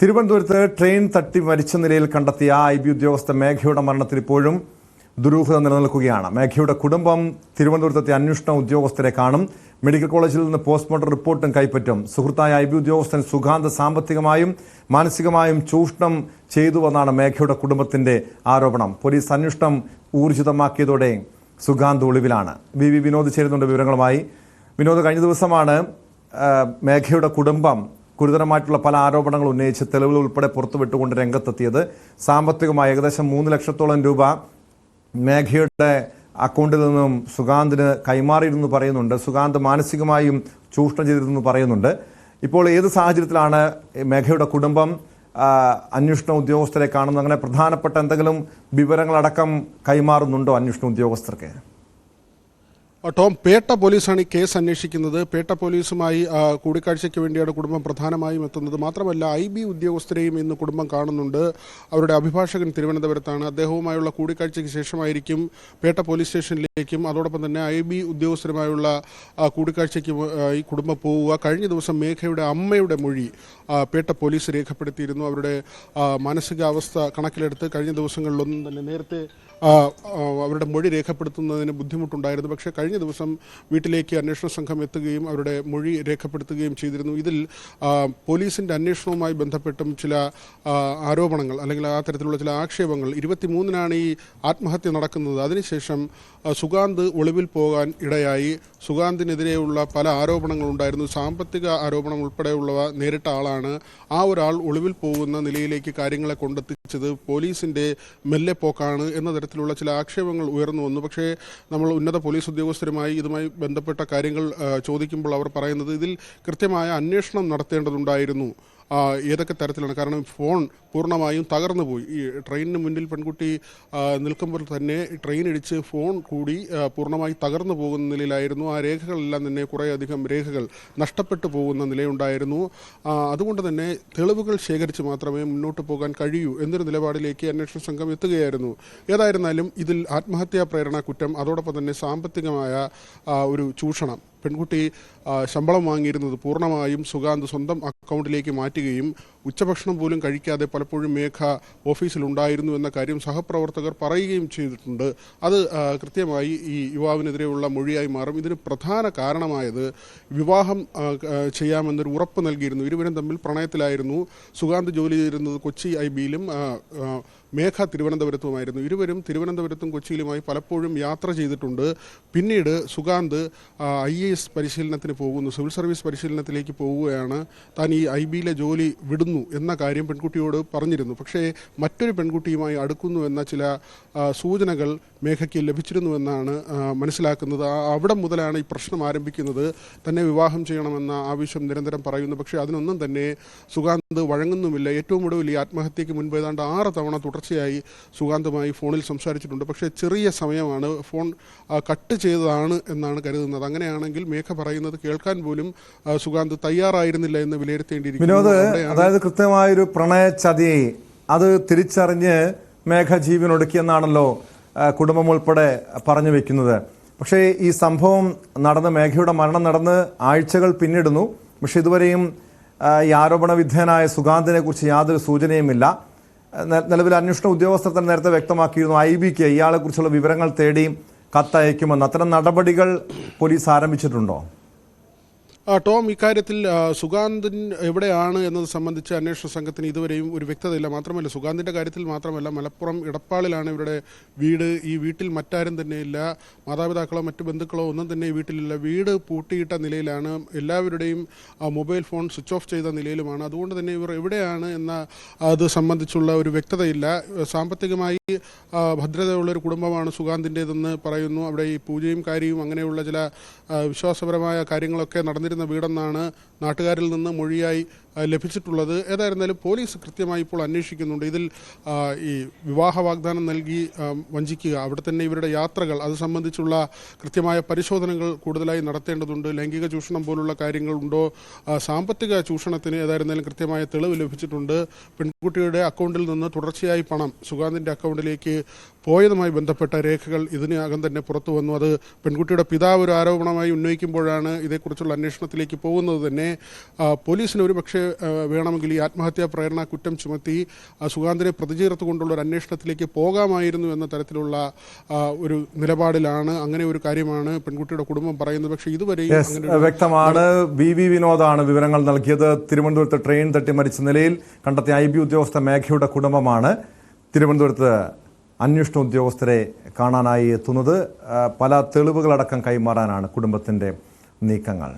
തിരുവനന്തപുരത്ത് ട്രെയിൻ തട്ടി മരിച്ച നിലയിൽ കണ്ടെത്തിയ IB ഉദ്യോഗസ്ഥ മേഘയുടെ മരണത്തിൽ ഇപ്പോഴും ദുരൂഹത നിലനിൽക്കുകയാണ്. മേഘയുടെ കുടുംബം തിരുവനന്തപുരത്തെ അന്വേഷണ ഉദ്യോഗസ്ഥരെ കാണും. മെഡിക്കൽ കോളേജിൽ നിന്ന് പോസ്റ്റ്മോർട്ടം റിപ്പോർട്ടും കൈപ്പറ്റും. സുഹൃത്തായ IB ഉദ്യോഗസ്ഥൻ സുഗാന്ത് സാമ്പത്തികമായും മാനസികമായും ചൂഷണം ചെയ്തുവെന്നാണ് മേഘയുടെ കുടുംബത്തിന്റെ ആരോപണം. പോലീസ് അന്വേഷണം ഊർജിതമാക്കിയതോടെ സുഗാന്ത് ഒളിവിലാണ്. VV വിനോദ് ചേരുന്നുണ്ട് വിവരങ്ങളുമായി. വിനോദ്, കഴിഞ്ഞ ദിവസമാണ് മേഘയുടെ കുടുംബം ഗുരുതരമായിട്ടുള്ള പല ആരോപണങ്ങൾ ഉന്നയിച്ച് തെളിവുകൾ ഉൾപ്പെടെ പുറത്തുവിട്ടുകൊണ്ട് രംഗത്തെത്തിയത്. സാമ്പത്തികമായി ഏകദേശം 3 ലക്ഷത്തോളം രൂപ മേഘയുടെ അക്കൗണ്ടിൽ നിന്നും സുഗാന്തിന് കൈമാറിയിരുന്നു പറയുന്നുണ്ട്. സുഗാന്ത് മാനസികമായും ചൂഷണം ചെയ്തിരുന്നു പറയുന്നുണ്ട്. ഇപ്പോൾ ഏത് സാഹചര്യത്തിലാണ് മേഘയുടെ കുടുംബം അന്വേഷണ ഉദ്യോഗസ്ഥരെ കാണുന്നത്? അങ്ങനെ പ്രധാനപ്പെട്ട എന്തെങ്കിലും വിവരങ്ങളടക്കം കൈമാറുന്നുണ്ടോ അന്വേഷണ ഉദ്യോഗസ്ഥർക്ക്? ടോം, പേട്ട പോലീസാണ് ഈ കേസ് അന്വേഷിക്കുന്നത്. പേട്ട പോലീസുമായി കൂടിക്കാഴ്ചയ്ക്ക് വേണ്ടിയാണ് കുടുംബം പ്രധാനമായും എത്തുന്നത്. മാത്രമല്ല IB ഉദ്യോഗസ്ഥരെയും ഇന്ന് കുടുംബം കാണുന്നുണ്ട്. അവരുടെ അഭിഭാഷകൻ തിരുവനന്തപുരത്താണ്. അദ്ദേഹവുമായുള്ള കൂടിക്കാഴ്ചയ്ക്ക് ശേഷമായിരിക്കും പേട്ട പോലീസ് സ്റ്റേഷനിലേക്കും അതോടൊപ്പം തന്നെ IB ഉദ്യോഗസ്ഥരുമായുള്ള കൂടിക്കാഴ്ചയ്ക്ക് ഈ കുടുംബം പോവുക. കഴിഞ്ഞ ദിവസം മേഘയുടെ അമ്മയുടെ മൊഴി പേട്ട പോലീസ് രേഖപ്പെടുത്തിയിരുന്നു. അവരുടെ മാനസികാവസ്ഥ കണക്കിലെടുത്ത് കഴിഞ്ഞ ദിവസങ്ങളിലൊന്നും തന്നെ നേരത്തെ അവരുടെ മൊഴി രേഖപ്പെടുത്തുന്നതിന് ബുദ്ധിമുട്ടുണ്ടായിരുന്നു. പക്ഷേ കഴിഞ്ഞ ദിവസം വീട്ടിലേക്ക് അന്വേഷണ സംഘം എത്തുകയും അവരുടെ മൊഴി രേഖപ്പെടുത്തുകയും ചെയ്തിരുന്നു. ഇതിൽ പോലീസിൻ്റെ അന്വേഷണവുമായി ബന്ധപ്പെട്ടും ചില ആരോപണങ്ങൾ അല്ലെങ്കിൽ ആ തരത്തിലുള്ള ചില ആക്ഷേപങ്ങൾ 23-നാണ് ഈ ആത്മഹത്യ നടക്കുന്നത്. അതിനുശേഷം സുഗാന്ത് ഒളിവിൽ പോകാൻ ഇടയായി. സുഗാന്തിനെതിരെയുള്ള പല ആരോപണങ്ങളുണ്ടായിരുന്നു. സാമ്പത്തിക ആരോപണം ഉൾപ്പെടെയുള്ളവ നേരിട്ട ആളാണ്. ആ ഒരാൾ ഒളിവിൽ പോകുന്ന നിലയിലേക്ക് കാര്യങ്ങളെ കൊണ്ടെത്തിച്ചത് പോലീസിൻ്റെ മെല്ലെ പോക്കാണ് എന്ന തരത്തിലുള്ള ചില ആക്ഷേപങ്ങൾ ഉയർന്നു വന്നു. പക്ഷേ നമ്മൾ ഉന്നത പോലീസ് ഉദ്യോഗസ്ഥരുമായി ഇതുമായി ബന്ധപ്പെട്ട കാര്യങ്ങൾ ചോദിക്കുമ്പോൾ അവർ പറയുന്നത് ഇതിൽ കൃത്യമായ അന്വേഷണം നടത്തേണ്ടതുണ്ടായിരുന്നു. ഏതൊക്കെ തരത്തിലാണ്? കാരണം ഫോൺ പൂർണ്ണമായും തകർന്നു പോയി. ഈ ട്രെയിനിന് മുന്നിൽ പെൺകുട്ടി നിൽക്കുമ്പോൾ തന്നെ ട്രെയിൻ ഇടിച്ച് ഫോൺ കൂടി പൂർണ്ണമായി തകർന്നു പോകുന്ന നിലയിലായിരുന്നു. ആ രേഖകളെല്ലാം തന്നെ കുറേയധികം രേഖകൾ നഷ്ടപ്പെട്ടു പോകുന്ന നിലയുണ്ടായിരുന്നു. അതുകൊണ്ട് തന്നെ തെളിവുകൾ ശേഖരിച്ച് മാത്രമേ മുന്നോട്ട് പോകാൻ കഴിയൂ എന്നൊരു നിലപാടിലേക്ക് അന്വേഷണ സംഘം എത്തുകയായിരുന്നു. ഏതായിരുന്നാലും ഇതിൽ ആത്മഹത്യാ പ്രേരണ കുറ്റം, അതോടൊപ്പം തന്നെ സാമ്പത്തികമായ ഒരു ചൂഷണം, പെൺകുട്ടി ശമ്പളം വാങ്ങിയിരുന്നത് പൂർണ്ണമായും സുഗാന്ത് സ്വന്തം അക്കൗണ്ടിലേക്ക് മാറ്റുകയും ഉച്ചഭക്ഷണം പോലും കഴിക്കാതെ പലപ്പോഴും മേഘ ഓഫീസിലുണ്ടായിരുന്നു എന്ന കാര്യം സഹപ്രവർത്തകർ പറയുകയും ചെയ്തിട്ടുണ്ട്. അത് കൃത്യമായി ഈ യുവാവിനെതിരെയുള്ള മൊഴിയായി മാറും. ഇതിന് പ്രധാന കാരണമായത് വിവാഹം ചെയ്യാമെന്നൊരു ഉറപ്പ് നൽകിയിരുന്നു. ഇരുവരും തമ്മിൽ പ്രണയത്തിലായിരുന്നു. സുഗാന്ത് ജോലി ചെയ്തിരുന്നത് കൊച്ചി IBയിലും മേഘ തിരുവനന്തപുരത്തുമായിരുന്നു. ഇരുവരും തിരുവനന്തപുരത്തും കൊച്ചിയിലുമായി പലപ്പോഴും യാത്ര ചെയ്തിട്ടുണ്ട്. പിന്നീട് സുഗാന്ത് IAS പരിശീലനത്തിന് പോകുന്നു, സിവിൽ സർവീസ് പരിശീലനത്തിലേക്ക് പോവുകയാണ്. താൻ ഈ IBയിലെ ജോലി വിടുന്നു എന്ന കാര്യം പെൺകുട്ടിയോട് പറഞ്ഞിരുന്നു. പക്ഷേ മറ്റൊരു പെൺകുട്ടിയുമായി അടുക്കുന്നു എന്ന ചില സൂചനകൾ മേഘയ്ക്ക് ലഭിച്ചിരുന്നുവെന്നാണ് മനസ്സിലാക്കുന്നത്. അവിടെ മുതലാണ് ഈ പ്രശ്നം ആരംഭിക്കുന്നത്. തന്നെ വിവാഹം ചെയ്യണമെന്ന ആവശ്യം നിരന്തരം പറയുന്നു. പക്ഷേ അതിനൊന്നും തന്നെ സുഗാന്ത് വഴങ്ങുന്നുമില്ല. ഏറ്റവും ഒടുവിൽ ഈ ആത്മഹത്യയ്ക്ക് മുൻപ് ഏതാണ്ട് 6 തവണ തുടർച്ചയായി സുഗാന്തുമായി ഫോണിൽ സംസാരിച്ചിട്ടുണ്ട്. പക്ഷേ ചെറിയ സമയമാണ്, ഫോൺ കട്ട് ചെയ്തതാണ് എന്നാണ് കരുതുന്നത്. അങ്ങനെയാണെങ്കിൽ മേഘ പറയുന്നത് കേൾക്കാൻ പോലും സുഗാന്ത് തയ്യാറായിരുന്നില്ല എന്ന് വിലയിരുത്തേണ്ടിയിരിക്കുന്നു. വിനോദ്, അതായത് കൃത്യമായൊരു പ്രണയ ചതി അത് തിരിച്ചറിഞ്ഞ് മേഘ ജീവനൊടുക്കിയെന്നാണല്ലോ കുടുംബം ഉൾപ്പെടെ പറഞ്ഞു വെക്കുന്നത്. പക്ഷേ ഈ സംഭവം നടന്ന് മേഘയുടെ മരണം നടന്ന് ആഴ്ചകൾ പിന്നിടുന്നു. പക്ഷെ ഇതുവരെയും ഈ ആരോപണ വിധേയനായ സുഗാന്തിനെ കുറിച്ച് യാതൊരു സൂചനയുമില്ല. നിലവിൽ അന്വേഷണ ഉദ്യോഗസ്ഥർ തന്നെ നേരത്തെ വ്യക്തമാക്കിയിരുന്നു IBക്ക് ഇയാളെക്കുറിച്ചുള്ള വിവരങ്ങൾ തേടി കത്തയക്കുമെന്ന്. അത്തരം നടപടികൾ പോലീസ് ആരംഭിച്ചിട്ടുണ്ടോ? ടോം, ഇക്കാര്യത്തിൽ സുഗാന്തൻ എവിടെയാണ് എന്നത് സംബന്ധിച്ച് അന്വേഷണ സംഘത്തിന് ഇതുവരെയും ഒരു വ്യക്തതയില്ല. മാത്രമല്ല സുഗാന്തിൻ്റെ കാര്യത്തിൽ മാത്രമല്ല, മലപ്പുറം ഇടപ്പാളിലാണ് ഇവരുടെ വീട്. ഈ വീട്ടിൽ മറ്റാരും തന്നെയില്ല. മാതാപിതാക്കളോ മറ്റു ബന്ധുക്കളോ ഒന്നും തന്നെ ഈ വീട്ടിലില്ല. വീട് പൂട്ടിയിട്ട നിലയിലാണ്. എല്ലാവരുടെയും മൊബൈൽ ഫോൺ സ്വിച്ച് ഓഫ് ചെയ്ത നിലയിലുമാണ്. അതുകൊണ്ട് തന്നെ ഇവർ എവിടെയാണ് എന്ന അത് സംബന്ധിച്ചുള്ള ഒരു വ്യക്തതയില്ല. സാമ്പത്തികമായി ഭദ്രതയുള്ളൊരു കുടുംബമാണ് സുഗാന്തിൻ്റേതെന്ന് പറയുന്നു. അവിടെ ഈ പൂജയും കാര്യവും അങ്ങനെയുള്ള ചില വിശ്വാസപരമായ കാര്യങ്ങളൊക്കെ നടന്നിരുന്ന വീടെന്നാണ് നാട്ടുകാരിൽ നിന്ന് മൊഴിയായി ലഭിച്ചിട്ടുള്ളത്. ഏതായിരുന്നാലും പോലീസ് കൃത്യമായി ഇപ്പോൾ അന്വേഷിക്കുന്നുണ്ട്. ഇതിൽ ഈ വിവാഹ വാഗ്ദാനം നൽകി വഞ്ചിക്കുക, അവിടെ തന്നെ ഇവരുടെ യാത്രകൾ, അത് സംബന്ധിച്ചുള്ള കൃത്യമായ പരിശോധനകൾ കൂടുതലായി നടത്തേണ്ടതുണ്ട്. ലൈംഗിക ചൂഷണം പോലുള്ള കാര്യങ്ങളുണ്ടോ? സാമ്പത്തിക ചൂഷണത്തിന് ഏതായിരുന്നാലും കൃത്യമായ തെളിവ് ലഭിച്ചിട്ടുണ്ട്. പെൺകുട്ടിയുടെ അക്കൗണ്ടിൽ നിന്ന് തുടർച്ചയായി പണം സുഗാന്തിൻ്റെ അക്കൗണ്ടിലേക്ക് പോയതുമായി ബന്ധപ്പെട്ട രേഖകൾ ഇതിനകം തന്നെ പുറത്തു വന്നു. അത് പെൺകുട്ടിയുടെ പിതാവ് ഒരു ആരോപണമായി ഉന്നയിക്കുമ്പോഴാണ് ഇതേക്കുറിച്ചുള്ള അന്വേഷണത്തിലേക്ക് പോകുന്നത് തന്നെ. പോലീസിന് ഒരു പക്ഷേ പക്ഷേ വേണമെങ്കിൽ ഈ ആത്മഹത്യാ പ്രേരണ കുറ്റം ചുമത്തി സുഗാന്തിനെ പ്രതി ചേർത്തുകൊണ്ടുള്ള ഒരു അന്വേഷണത്തിലേക്ക് പോകാമായിരുന്നു എന്ന തരത്തിലുള്ള ഒരു നിലപാടിലാണ്. അങ്ങനെ ഒരു കാര്യമാണ് പെൺകുട്ടിയുടെ കുടുംബം പറയുന്നത്. പക്ഷേ ഇതുവരെയും വ്യക്തമാണ്. വി വിനോദാണ് വിവരങ്ങൾ നൽകിയത്. തിരുവനന്തപുരത്ത് ട്രെയിൻ തട്ടി മരിച്ച നിലയിൽ കണ്ടെത്തിയ IB ഉദ്യോഗസ്ഥ മേഘയുടെ കുടുംബമാണ് തിരുവനന്തപുരത്ത് അന്വേഷണ ഉദ്യോഗസ്ഥരെ കാണാനായി എത്തുന്നത്. പല തെളിവുകളടക്കം കൈമാറാനാണ് കുടുംബത്തിന്റെ നീക്കങ്ങൾ.